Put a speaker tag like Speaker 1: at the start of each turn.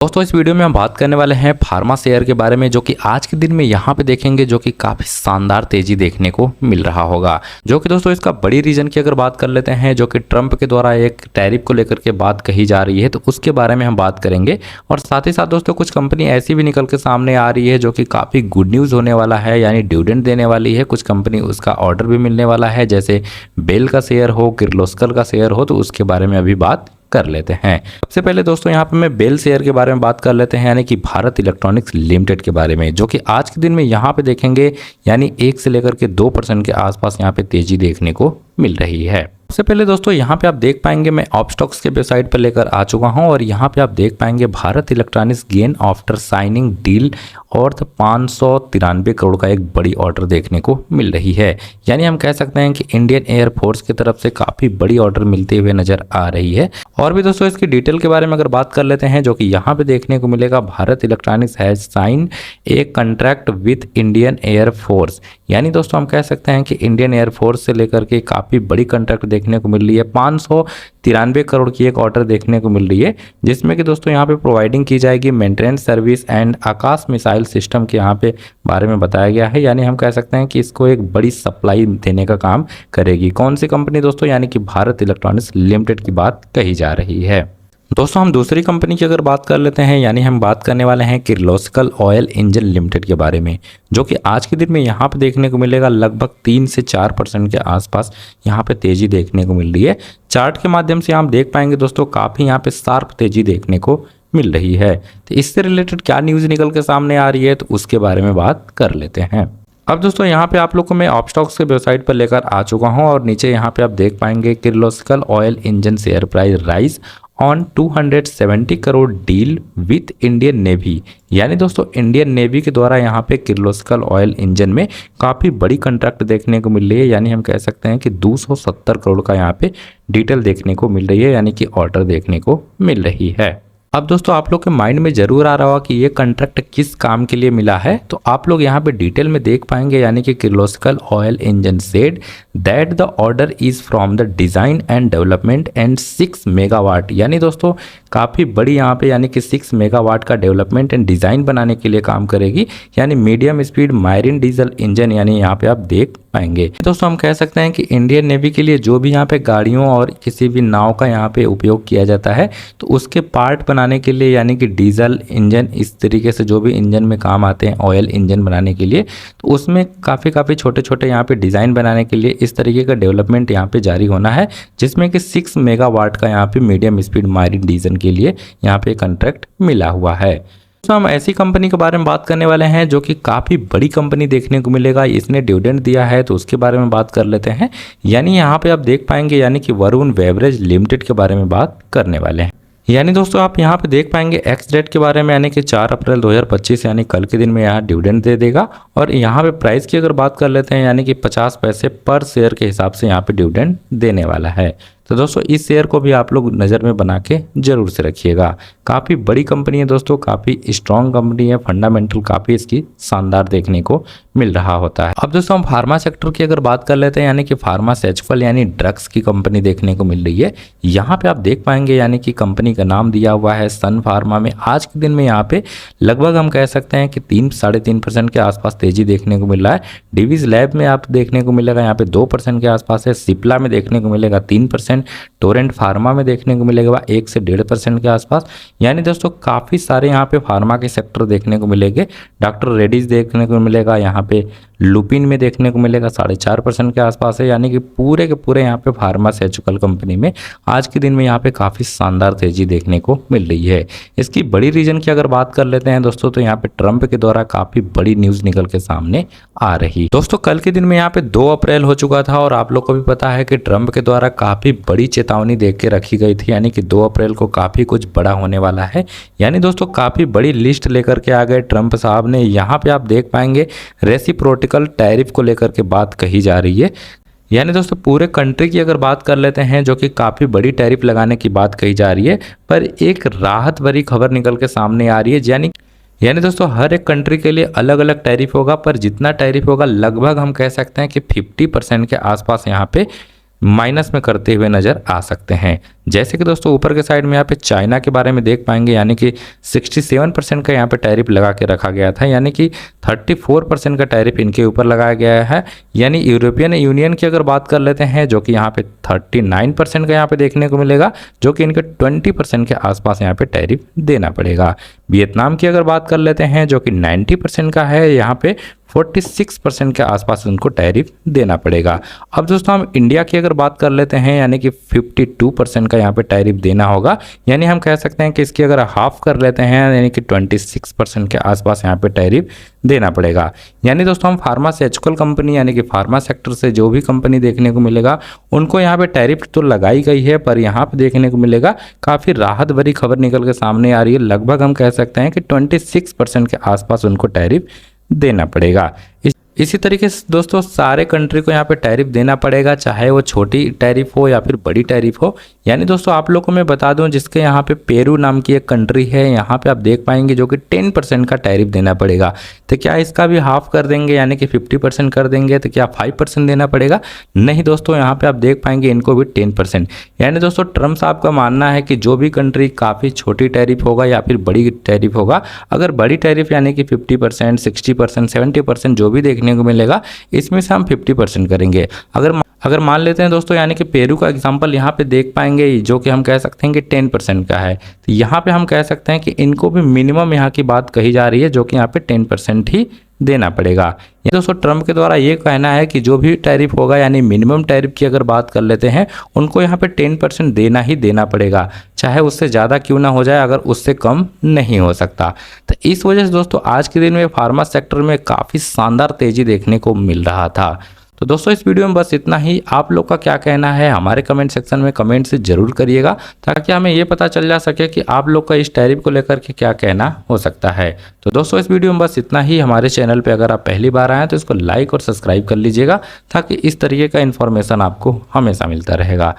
Speaker 1: दोस्तों इस वीडियो में हम बात करने वाले हैं फार्मा शेयर के बारे में, जो कि आज के दिन में यहाँ पे देखेंगे जो कि काफ़ी शानदार तेजी देखने को मिल रहा होगा। जो कि दोस्तों इसका बड़ी रीजन की अगर बात कर लेते हैं, जो कि ट्रंप के द्वारा एक टैरिफ को लेकर के बात कही जा रही है, तो उसके बारे में हम बात करेंगे। और साथ ही साथ दोस्तों कुछ कंपनी ऐसी भी निकल के सामने आ रही है जो कि काफ़ी गुड न्यूज़ होने वाला है, यानी डिविडेंड देने वाली है। कुछ कंपनी उसका ऑर्डर भी मिलने वाला है, जैसे बेल का शेयर हो, किर्लोस्कर का शेयर हो, तो उसके बारे में अभी बात कर लेते हैं। सबसे पहले दोस्तों यहाँ पे मैं बेल शेयर के बारे में बात कर लेते हैं, यानी कि भारत इलेक्ट्रॉनिक्स लिमिटेड के बारे में, जो कि आज के दिन में यहाँ पे देखेंगे यानी 1 से लेकर के 2% के आसपास यहाँ पे तेजी देखने को मिल रही है। सबसे पहले दोस्तों यहाँ पे आप देख पाएंगे मैं ऑपस्टॉक्स के वेबसाइट पर लेकर आ चुका हूँ, और यहाँ पे आप देख पाएंगे Bharat electronics gain after signing deal और 593 करोड़ का एक बड़ी ऑर्डर देखने को मिल रही है। यानी हम कह सकते हैं कि इंडियन एयरफोर्स की तरफ से काफ़ी बड़ी ऑर्डर मिलते हुए नजर आ रही है। और भी दोस्तों इसकी डिटेल के बारे में अगर बात कर लेते हैं, जो कि यहाँ पे देखने को मिलेगा, Bharat electronics has sign a contract with Indian air force. यानी दोस्तों हम कह सकते हैं कि इंडियन एयरफोर्स से लेकर के काफ़ी बड़ी कॉन्ट्रैक्ट देखने को मिल रही है। 593 करोड़ की एक ऑर्डर देखने को मिल रही है, जिसमें कि दोस्तों यहाँ पे प्रोवाइडिंग की जाएगी maintenance service and Akash missile system के यहाँ पे बारे में बताया गया है। यानी हम कह सकते हैं कि इसको एक बड़ी सप्लाई देने का काम करेगी। कौन सी कंपनी दोस्तों? यानी कि भारत इलेक्ट्रॉनिक्स लिमिटेड की बात कही जा रही है। दोस्तों हम दूसरी कंपनी की अगर बात कर लेते हैं, यानी हम बात करने वाले हैं किर्लोस्कर ऑयल इंजन लिमिटेड के बारे में, जो कि आज के दिन में यहाँ पे देखने को मिलेगा लगभग 3 से 4% के आसपास यहाँ पे तेजी देखने को मिल रही है। चार्ट के माध्यम से हम देख पाएंगे दोस्तों काफ़ी यहाँ पे शार्प तेजी देखने को मिल रही है। तो इससे रिलेटेड क्या न्यूज़ निकल के सामने आ रही है, तो उसके बारे में बात कर लेते हैं। अब दोस्तों यहाँ पे आप लोग को मैं ऑपस्टॉक्स के वेबसाइट पर लेकर आ चुका हूँ, और नीचे यहाँ पे आप देख पाएंगे Kirloskar oil engine share price rise on 270 crore deal with Indian navy. यानी दोस्तों इंडियन नेवी के द्वारा यहाँ पे किर्लोस्कर ऑयल इंजन में काफ़ी बड़ी कॉन्ट्रैक्ट देखने को मिल रही है। यानी हम कह सकते हैं कि 270 करोड़ का यहाँ पे डिटेल देखने को मिल रही है, यानी कि ऑर्डर देखने को मिल रही है। अब दोस्तों आप लोग के माइंड में जरूर आ रहा होगा कि ये कॉन्ट्रैक्ट किस काम के लिए मिला है, तो आप लोग यहाँ पे डिटेल में देख पाएंगे। यानी कि Kirloskar oil engine said that the order is from the design and development and 6 megawatt. यानी दोस्तों काफ़ी बड़ी यहाँ पे यानी कि 6 मेगावाट का डेवलपमेंट एंड डिज़ाइन बनाने के लिए काम करेगी, यानी मीडियम स्पीड माइरिन डीजल इंजन, यानी यहाँ पे आप देख पाएंगे। दोस्तों हम कह सकते हैं कि इंडियन नेवी के लिए जो भी यहाँ पे गाड़ियों और किसी भी नाव का यहाँ पे उपयोग किया जाता है, तो उसके पार्ट बनाने के लिए, यानी कि डीजल इंजन इस तरीके से जो भी इंजन में काम आते हैं ऑयल इंजन बनाने के लिए, तो उसमें काफ़ी छोटे छोटे यहाँ पे डिज़ाइन बनाने के लिए इस तरीके का डेवलपमेंट यहाँ पे जारी होना है, जिसमें कि 6 मेगावाट का यहाँ पे मीडियम स्पीड माइरिन डीजल के लिए यहाँ पे कॉन्ट्रैक्ट मिला हुआ है। तो हम ऐसी कंपनी के बारे में बात करने वाले हैं जो कि काफ़ी बड़ी कंपनी देखने को मिलेगा, इसने डिविडेंड दिया है, तो उसके बारे में बात कर लेते हैं। यानी यहाँ पे आप देख पाएंगे, यानी कि वरुण बेवरेज लिमिटेड के बारे में बात करने वाले हैं। यानी दोस्तों आप यहाँ पे देख पाएंगे एक्स डेट के बारे में, यानी कि 4 अप्रैल 2025, यानी कल के दिन में यहाँ डिविडेंड दे देगा। और यहाँ पे प्राइस की अगर बात कर लेते हैं, यानी कि 50 पैसे पर शेयर के हिसाब से यहाँ पे डिविडेंड देने वाला है। तो दोस्तों इस शेयर को भी आप लोग नज़र में बना के जरूर से रखिएगा। काफ़ी बड़ी कंपनी है दोस्तों, काफ़ी स्ट्रॉन्ग कंपनी है, फंडामेंटल काफ़ी इसकी शानदार देखने को मिल रहा होता है। अब दोस्तों हम फार्मा सेक्टर की अगर बात कर लेते हैं, यानी कि फार्मास्यूटिकल यानी ड्रग्स की कंपनी देखने को मिल रही है। यहाँ पे आप देख पाएंगे, यानी कि कंपनी का नाम दिया हुआ है सन फार्मा में। आज के दिन में यहाँ पे लगभग हम कह सकते हैं कि 3-3.5% के आसपास तेजी देखने को मिल रहा है। डिवीज लैब में आप देखने को मिलेगा यहाँ पे 2% के आसपास है, सिप्ला में देखने को मिलेगा 3%, टोरेंट फार्मा में देखने को मिलेगा 1 से 1.5% के आसपास। यानी दोस्तों काफ़ी सारे यहाँ पे फार्मा के सेक्टर देखने को मिलेंगे। डॉक्टर रेड्डीज देखने को मिलेगा, यहाँ पे लुपिन में देखने को मिलेगा 4.5% के आसपास है। यानी कि पूरे के पूरे यहाँ पे फार्मास्यूटिकल कंपनी में आज के दिन में यहाँ पे काफ़ी शानदार तेजी देखने को मिल रही है। इसकी बड़ी रीजन की अगर बात कर लेते हैं दोस्तों, तो यहाँ पे ट्रंप के द्वारा काफ़ी बड़ी न्यूज़ निकल के सामने आ रही। दोस्तों कल के दिन में यहाँ पे 2 अप्रैल हो चुका था, और आप लोग को भी पता है कि ट्रंप के द्वारा काफ़ी बड़ी चेतावनी दे के रखी गई थी, यानी कि 2 अप्रैल को काफ़ी कुछ बड़ा होने वाला है। यानी दोस्तों काफ़ी बड़ी लिस्ट लेकर के आ गए ट्रंप साहब ने। यहाँ पे आप देख पाएंगे रेसिप्रोटिकल टैरिफ को लेकर के बात कही जा रही है। यानी दोस्तों पूरे कंट्री की अगर बात कर लेते हैं, जो कि काफ़ी बड़ी टैरिफ लगाने की बात कही जा रही है, पर एक राहत भरी खबर निकल के सामने आ रही है। यानी दोस्तों हर एक कंट्री के लिए अलग अलग टैरिफ होगा, पर जितना टैरिफ होगा लगभग हम कह सकते हैं कि 50% के आसपास यहाँ पे माइनस में करते हुए नज़र आ सकते हैं। जैसे कि दोस्तों ऊपर के साइड में यहाँ पे चाइना के बारे में देख पाएंगे, यानी कि 67% का यहाँ पे टैरिफ लगा के रखा गया था, यानी कि 34% का टैरिफ इनके ऊपर लगाया गया है। यानी यूरोपियन यूनियन की अगर बात कर लेते हैं जो कि यहाँ पे 39% का यहाँ पे देखने को मिलेगा, जो कि इनके 20% के आसपास यहाँ पे टैरिफ देना पड़ेगा। वियतनाम की अगर बात कर लेते हैं जो कि 90% का है, यहाँ पे 46% के आसपास उनको टैरिफ देना पड़ेगा। अब दोस्तों हम इंडिया की अगर बात कर लेते हैं, यानी कि 52% का यहाँ पे टैरिफ देना होगा, यानी हम कह सकते हैं कि इसकी अगर हाफ कर लेते हैं यानी कि 26% के आसपास यहाँ पे टैरिफ देना पड़ेगा। यानी दोस्तों हम फार्मास्यूटिकल कंपनी यानी कि फार्मा सेक्टर से जो भी कंपनी देखने को मिलेगा उनको यहाँ पे टैरिफ तो लगाई गई है, पर यहाँ पे देखने को मिलेगा काफ़ी राहत भरी खबर निकल के सामने आ रही है। लगभग हम कह सकते हैं कि 26% के आसपास उनको टैरिफ देना पड़ेगा। इसी तरीके से दोस्तों सारे कंट्री को यहाँ पे टैरिफ देना पड़ेगा, चाहे वो छोटी टैरिफ हो या फिर बड़ी टैरिफ हो। यानी दोस्तों आप लोगों को मैं बता दूं, जिसके यहाँ पे पेरू नाम की एक कंट्री है, यहाँ पे आप देख पाएंगे जो कि 10% का टैरिफ देना पड़ेगा। तो क्या इसका भी हाफ कर देंगे यानी कि 50% कर देंगे, तो क्या 5% देना पड़ेगा? नहीं दोस्तों, यहाँ पे आप देख पाएंगे इनको भी 10%। यानी दोस्तों ट्रम्प साहब का मानना है कि जो भी कंट्री काफ़ी छोटी टैरिफ होगा या फिर बड़ी टैरिफ होगा, अगर बड़ी टैरिफ यानी कि 50%, 60%, 70% जो भी देखने को मिलेगा, इसमें से हम 50% करेंगे। अगर मान लेते हैं दोस्तों, यानी कि पेरू का एग्जांपल यहाँ पे देख पाएंगे जो कि हम कह सकते हैं कि 10% का है, तो यहाँ पे हम कह सकते हैं कि इनको भी मिनिमम यहाँ की बात कही जा रही है जो कि यहाँ पे 10% ही देना पड़ेगा। ये दोस्तों ट्रम्प के द्वारा ये कहना है कि जो भी टैरिफ होगा यानी मिनिमम टैरिफ की अगर बात कर लेते हैं, उनको यहाँ पे 10% देना ही देना पड़ेगा, चाहे उससे ज़्यादा क्यों ना हो जाए, अगर उससे कम नहीं हो सकता। तो इस वजह से दोस्तों आज के दिन में फार्मा सेक्टर में काफ़ी शानदार तेज़ी देखने को मिल रहा था। तो दोस्तों इस वीडियो में बस इतना ही। आप लोग का क्या कहना है हमारे कमेंट सेक्शन में कमेंट से ज़रूर करिएगा, ताकि हमें ये पता चल जा सके कि आप लोग का इस टैरिफ को लेकर के क्या कहना हो सकता है। तो दोस्तों इस वीडियो में बस इतना ही। हमारे चैनल पे अगर आप पहली बार आए हैं तो इसको लाइक और सब्सक्राइब कर लीजिएगा, ताकि इस तरीके का इन्फॉर्मेशन आपको हमेशा मिलता रहेगा।